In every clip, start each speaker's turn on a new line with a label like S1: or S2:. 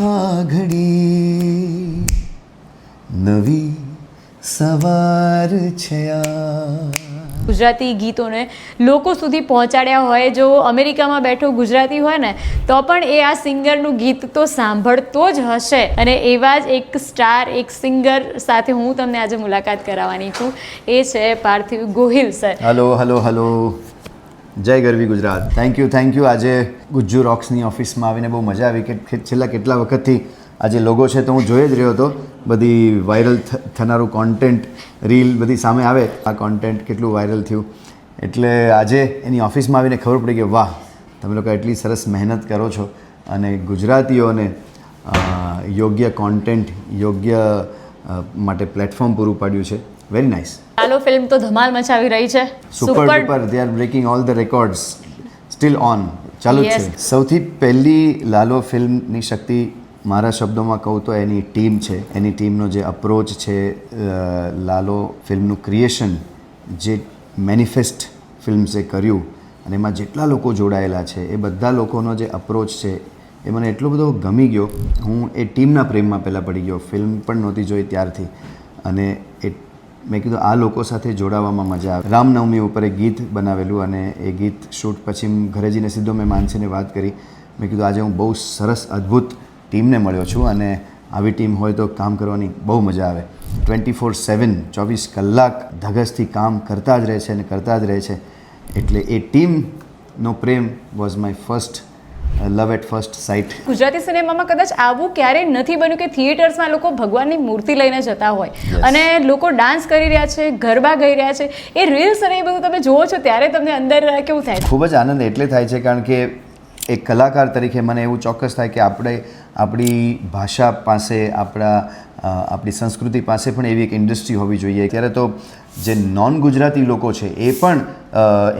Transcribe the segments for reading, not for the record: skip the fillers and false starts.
S1: આ ઘડી નવી સવાર છે આ.
S2: ગુજરાતી ગીતોને લોકો સુધી પહોંચાડ્યા હોય. જો અમેરિકામાં બેઠો ગુજરાતી હોય ને તો પણ એ આ સિંગરનું ગીત તો સાંભળતો જ હશે. અને એવા જ એક સ્ટાર, એક સિંગર સાથે હું તમને આજે મુલાકાત કરાવવાની છું. એ છે Parthiv Gohil sir.
S1: Hello hello hello, જય ગરવી ગુજરાત. Thank you. આજે ગુજ્જુ રોક્સની ઓફિસમાં આવીને બહુ મજા આવી. કે છેલ્લા કેટલા વખતથી આજે લોગો છે તો હું જોઈ જ રહ્યો હતો. બધી વાયરલ થનારું કોન્ટેન્ટ, રીલ બધી સામે આવે, આ કોન્ટેન્ટ કેટલું વાયરલ થયું. એટલે આજે એની ઓફિસમાં આવીને ખબર પડી કે વાહ, તમે લોકો એટલી સરસ મહેનત કરો છો અને ગુજરાતીઓને યોગ્ય કોન્ટેન્ટ, યોગ્ય માટે પ્લેટફોર્મ પૂરું પાડ્યું છે. Very nice.
S2: લાલો ફિલ્મ તો ધમાલ મચાવી રહી છે.
S1: Super duper. They are breaking all the records. Still on, ચાલુ જ
S2: Yes.
S1: છે. સૌથી પહેલી લાલો ફિલ્મની શક્તિ મારા શબ્દોમાં કહું તો એની ટીમ છે. એની ટીમનો જે અપ્રોચ છે, લાલો ફિલ્મનું ક્રિએશન, જે મેનિફેસ્ટ ફિલ્મ્સે કર્યું અને એમાં જેટલા લોકો જોડાયેલા છે એ બધા લોકોનો જે અપ્રોચ છે એ મને એટલો બધો ગમી ગયો. હું એ ટીમના પ્રેમમાં પહેલાં પડી ગયો. ફિલ્મ પણ નહોતી જોઈ ત્યારથી. અને એ મેં કીધું આ લોકો સાથે જોડાવામાં મજા આવે. રામનવમી ઉપર એક ગીત બનાવેલું અને એ ગીત શૂટ પછી ઘરે જઈને સીધો મેં માનસીને વાત કરી. મેં કીધું આજે હું બહુ સરસ અદ્ભુત ટીમને મળ્યો છું અને આવી ટીમ હોય તો કામ કરવાની બહુ મજા આવે. 24/7 24 કલાક ધગસથી કામ કરતા જ રહે છે અને કરતા જ રહે છે. એટલે એ ટીમનો પ્રેમ was my first love at first sight.
S2: Gujarati સિનેમામાં કદાચ આવું ક્યારેય નથી બન્યું કે થિયેટર્સમાં લોકો ભગવાનની મૂર્તિ લઈને જતા હોય અને લોકો ડાન્સ કરી રહ્યા છે, ગરબા ગાઈ રહ્યા છે. એ રીલ્સ અને એ બધું તમે જુઓ છો ત્યારે તમને અંદર કેવું થાય?
S1: ખૂબ જ આનંદ એટલે થાય છે કારણ કે એક કલાકાર તરીકે મને એવું ચોક્કસ થાય કે આપણે આપણી ભાષા પાસે, આપણી સંસ્કૃતિ પાસે પણ એવી એક ઇન્ડસ્ટ્રી હોવી જોઈએ. ત્યારે તો જે નોન ગુજરાતી લોકો છે એ પણ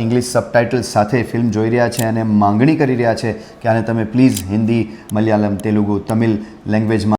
S1: ઇંગ્લિશ સબટાઇટલ્સ સાથે ફિલ્મ જોઈ રહ્યા છે અને માંગણી કરી રહ્યા છે કે આને તમે પ્લીઝ હિન્દી, મલયાલમ, તેલુગુ, તમિલ લેંગ્વેજમાં